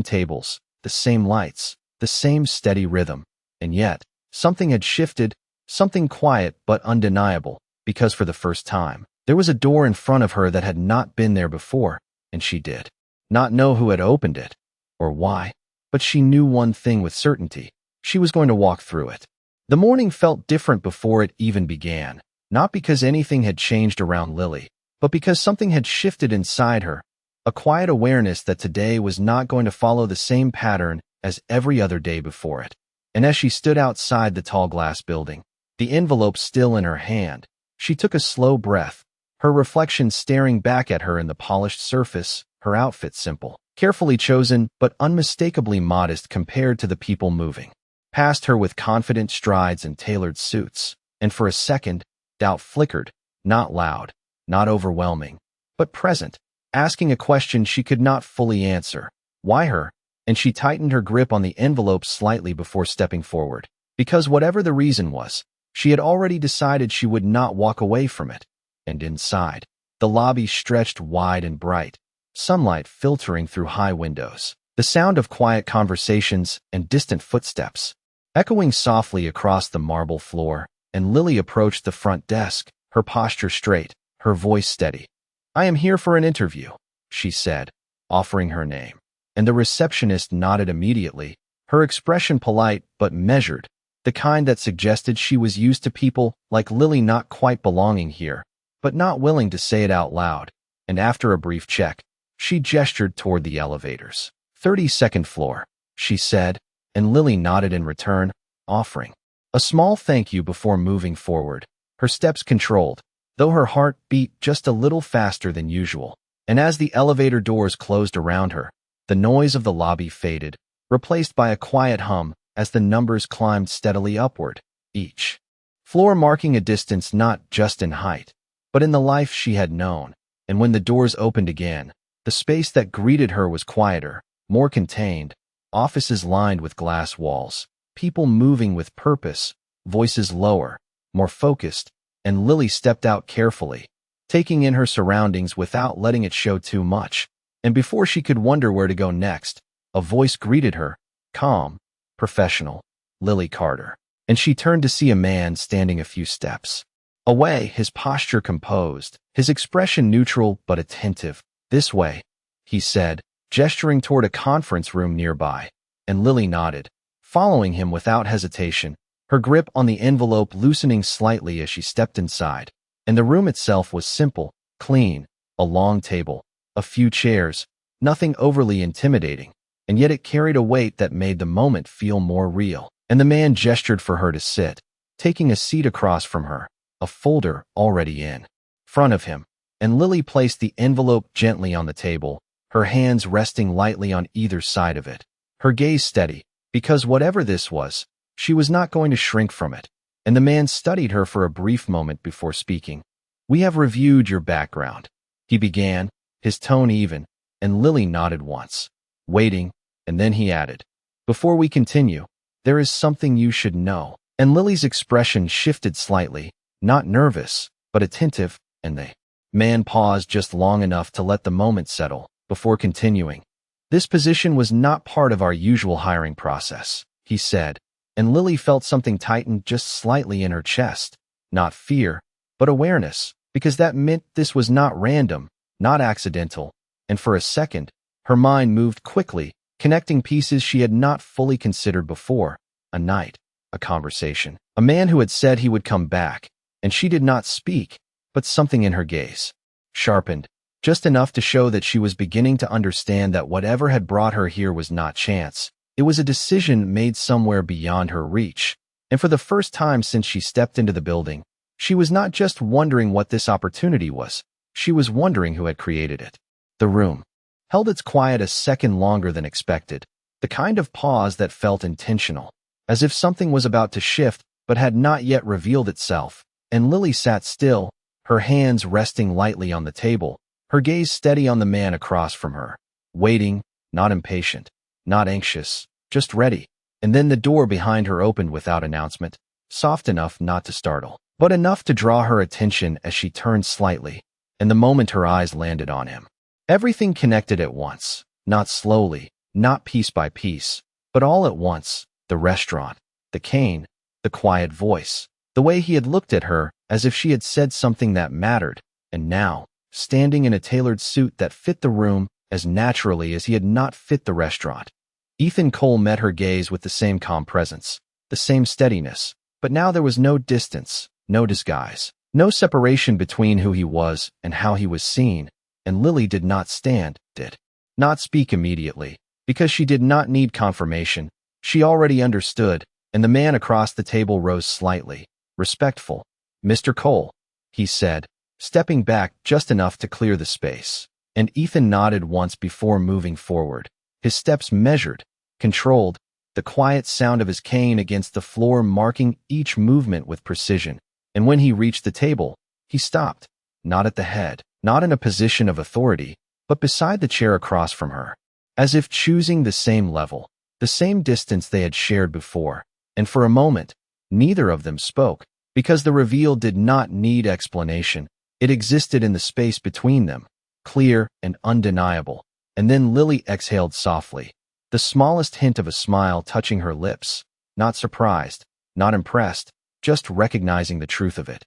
tables, the same lights, the same steady rhythm. And yet, something had shifted, something quiet but undeniable, because for the first time, there was a door in front of her that had not been there before, and she did not know who had opened it, or why, but she knew one thing with certainty. She was going to walk through it. The morning felt different before it even began, not because anything had changed around Lily, but because something had shifted inside her, a quiet awareness that today was not going to follow the same pattern as every other day before it. And as she stood outside the tall glass building, the envelope still in her hand, she took a slow breath, her reflection staring back at her in the polished surface, her outfit simple, carefully chosen but unmistakably modest compared to the people moving past her with confident strides and tailored suits. And for a second, doubt flickered, not loud, not overwhelming, but present, asking a question she could not fully answer. Why her? And she tightened her grip on the envelope slightly before stepping forward. Because whatever the reason was, she had already decided she would not walk away from it. And inside, the lobby stretched wide and bright, sunlight filtering through high windows, the sound of quiet conversations and distant footsteps echoing softly across the marble floor. And Lily approached the front desk, her posture straight, her voice steady. "I am here for an interview," she said, offering her name. And the receptionist nodded immediately, her expression polite but measured, the kind that suggested she was used to people like Lily not quite belonging here, but not willing to say it out loud. And after a brief check, she gestured toward the elevators. 32nd floor, she said, and Lily nodded in return, offering a small thank you before moving forward, her steps controlled, though her heart beat just a little faster than usual. And as the elevator doors closed around her, the noise of the lobby faded, replaced by a quiet hum as the numbers climbed steadily upward, each floor marking a distance not just in height, but in the life she had known. And when the doors opened again, the space that greeted her was quieter, more contained, offices lined with glass walls, people moving with purpose, voices lower, more focused, and Lily stepped out carefully, taking in her surroundings without letting it show too much. And before she could wonder where to go next, a voice greeted her, calm, professional, Lily Carter. And she turned to see a man standing a few steps away, his posture composed, his expression neutral but attentive. "This way," he said, gesturing toward a conference room nearby. And Lily nodded, following him without hesitation, her grip on the envelope loosening slightly as she stepped inside. And the room itself was simple, clean, a long table, a few chairs, nothing overly intimidating, and yet it carried a weight that made the moment feel more real. And the man gestured for her to sit, taking a seat across from her, a folder already in front of him. And Lily placed the envelope gently on the table, her hands resting lightly on either side of it, her gaze steady, because whatever this was, she was not going to shrink from it. And the man studied her for a brief moment before speaking. "We have reviewed your background," he began, his tone even, and Lily nodded once, waiting, and then he added, "Before we continue, there is something you should know." And Lily's expression shifted slightly, not nervous, but attentive, and the man paused just long enough to let the moment settle, before continuing. "This position was not part of our usual hiring process," he said, and Lily felt something tighten just slightly in her chest. Not fear, but awareness, because that meant this was not random, not accidental. And for a second, her mind moved quickly, connecting pieces she had not fully considered before. A night, a conversation, a man who had said he would come back, and she did not speak, but something in her gaze sharpened, just enough to show that she was beginning to understand that whatever had brought her here was not chance. It was a decision made somewhere beyond her reach. And for the first time since she stepped into the building, she was not just wondering what this opportunity was, she was wondering who had created it. The room held its quiet a second longer than expected, the kind of pause that felt intentional, as if something was about to shift but had not yet revealed itself. And Lily sat still, her hands resting lightly on the table, her gaze steady on the man across from her, waiting, not impatient, not anxious, just ready. And then the door behind her opened without announcement, soft enough not to startle, but enough to draw her attention as she turned slightly. And the moment her eyes landed on him, everything connected at once, not slowly, not piece by piece, But all at once, the restaurant, the cane, the quiet voice, the way he had looked at her as if she had said something that mattered, and now, standing in a tailored suit that fit the room as naturally as he had not fit the restaurant. Ethan Cole met her gaze with the same calm presence, the same steadiness, but now there was no distance, no disguise, no separation between who he was and how he was seen, and Lily did not speak immediately, because she did not need confirmation. She already understood, and the man across the table rose slightly, respectful. "Mr. Cole," he said, stepping back just enough to clear the space, and Ethan nodded once before moving forward, his steps measured, controlled, the quiet sound of his cane against the floor marking each movement with precision. And when he reached the table, he stopped, not at the head, not in a position of authority, but beside the chair across from her, as if choosing the same level, the same distance they had shared before. And for a moment, neither of them spoke, because the reveal did not need explanation. It existed in the space between them, clear and undeniable. And then Lily exhaled softly, the smallest hint of a smile touching her lips, not surprised, not impressed, just recognizing the truth of it.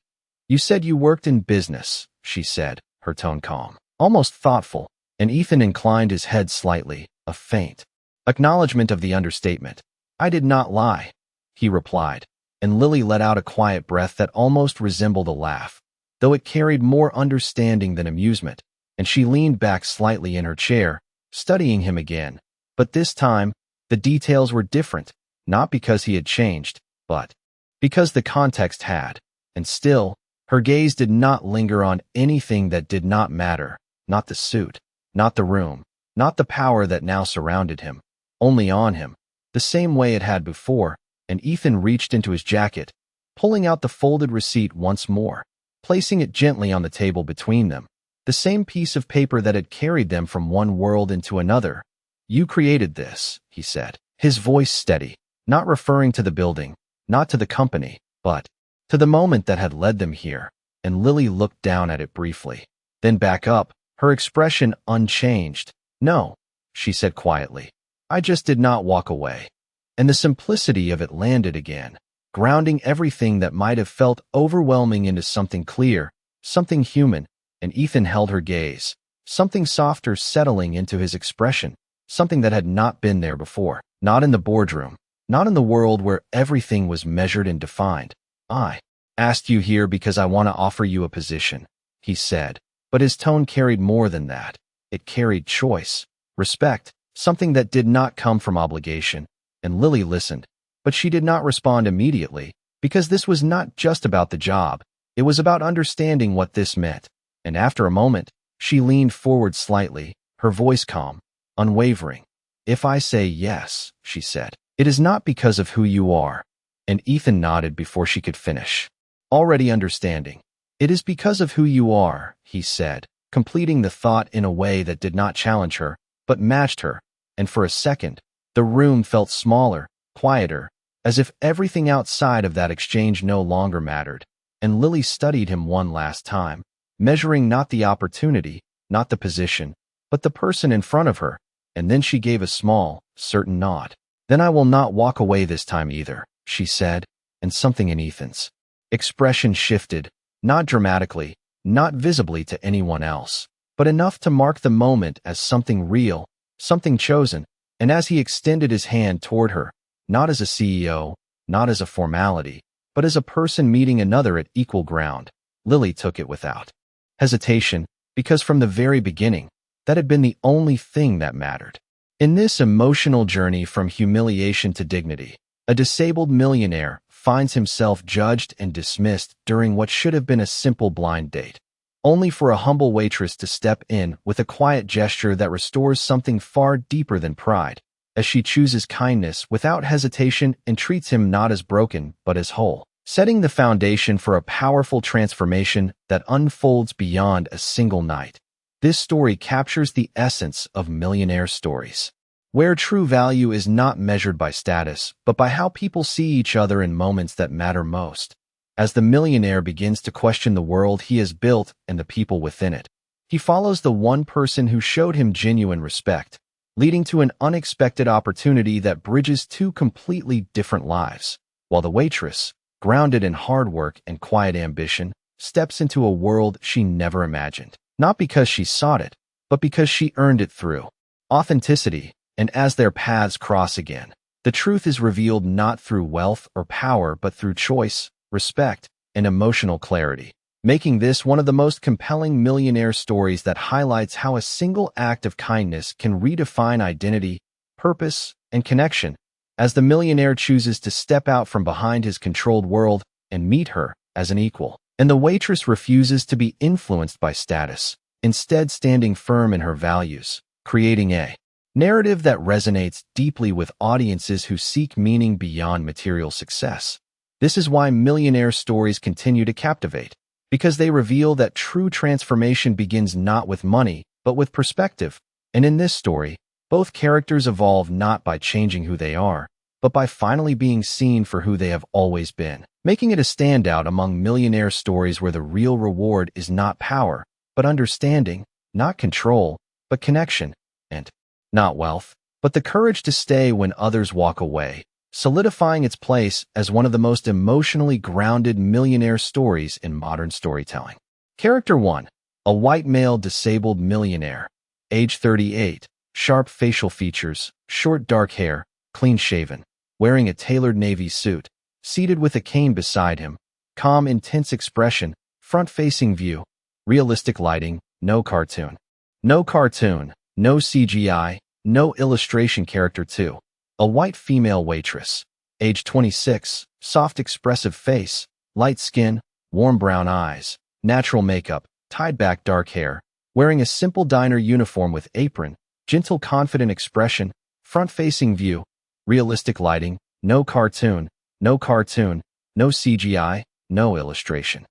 "You said you worked in business," she said, her tone calm, almost thoughtful, and Ethan inclined his head slightly, a faint acknowledgement of the understatement. "I did not lie," he replied, and Lily let out a quiet breath that almost resembled a laugh, though it carried more understanding than amusement, and she leaned back slightly in her chair, studying him again. But this time, the details were different, not because he had changed, but because the context had. And still, her gaze did not linger on anything that did not matter, not the suit, not the room, not the power that now surrounded him, only on him, the same way it had before. And Ethan reached into his jacket, pulling out the folded receipt once more, placing it gently on the table between them, the same piece of paper that had carried them from one world into another. "You created this," he said, his voice steady, not referring to the building, not to the company, but to the moment that had led them here. And Lily looked down at it briefly, then back up, her expression unchanged. "No," she said quietly, "I just did not walk away." And the simplicity of it landed again, grounding everything that might have felt overwhelming into something clear, something human. And Ethan held her gaze, something softer settling into his expression, something that had not been there before, not in the boardroom, not in the world where everything was measured and defined. "I asked you here because I want to offer you a position," he said, but his tone carried more than that. It carried choice, respect, something that did not come from obligation. And Lily listened, but she did not respond immediately, because this was not just about the job. It was about understanding what this meant. And after a moment, she leaned forward slightly, her voice calm, unwavering. "If I say yes," she said, "it is not because of who you are." And Ethan nodded before she could finish, already understanding. "It is because of who you are," he said, completing the thought in a way that did not challenge her, but matched her. And for a second, the room felt smaller, quieter, as if everything outside of that exchange no longer mattered. And Lily studied him one last time, measuring not the opportunity, not the position, but the person in front of her. And then she gave a small, certain nod. "Then I will not walk away this time either," she said, and something in Ethan's expression shifted, not dramatically, not visibly to anyone else, but enough to mark the moment as something real, something chosen. And as he extended his hand toward her, not as a CEO, not as a formality, but as a person meeting another at equal ground, Lily took it without hesitation, because from the very beginning, that had been the only thing that mattered. In this emotional journey from humiliation to dignity, a disabled millionaire finds himself judged and dismissed during what should have been a simple blind date, only for a humble waitress to step in with a quiet gesture that restores something far deeper than pride, as she chooses kindness without hesitation and treats him not as broken but as whole, setting the foundation for a powerful transformation that unfolds beyond a single night. This story captures the essence of millionaire stories, where true value is not measured by status, but by how people see each other in moments that matter most. As the millionaire begins to question the world he has built and the people within it, he follows the one person who showed him genuine respect, leading to an unexpected opportunity that bridges two completely different lives. While the waitress, grounded in hard work and quiet ambition, steps into a world she never imagined. Not because she sought it, but because she earned it through authenticity. And as their paths cross again, the truth is revealed not through wealth or power, but through choice, respect, and emotional clarity, making this one of the most compelling millionaire stories that highlights how a single act of kindness can redefine identity, purpose, and connection, as the millionaire chooses to step out from behind his controlled world and meet her as an equal. And the waitress refuses to be influenced by status, instead standing firm in her values, creating a narrative that resonates deeply with audiences who seek meaning beyond material success. This is why millionaire stories continue to captivate, because they reveal that true transformation begins not with money, but with perspective. And in this story, both characters evolve not by changing who they are, but by finally being seen for who they have always been, making it a standout among millionaire stories where the real reward is not power, but understanding, not control, but connection, and not wealth, but the courage to stay when others walk away, solidifying its place as one of the most emotionally grounded millionaire stories in modern storytelling. Character 1. A white male disabled millionaire. Age 38. Sharp facial features, short dark hair, clean-shaven, wearing a tailored navy suit, seated with a cane beside him, calm, intense expression, front-facing view, realistic lighting, no cartoon. No cartoon, no CGI, no illustration. Character 2. A white female waitress. Age 26, soft expressive face, light skin, warm brown eyes, natural makeup, tied back dark hair, wearing a simple diner uniform with apron, gentle confident expression, front-facing view, realistic lighting, no cartoon, no CGI, no illustration.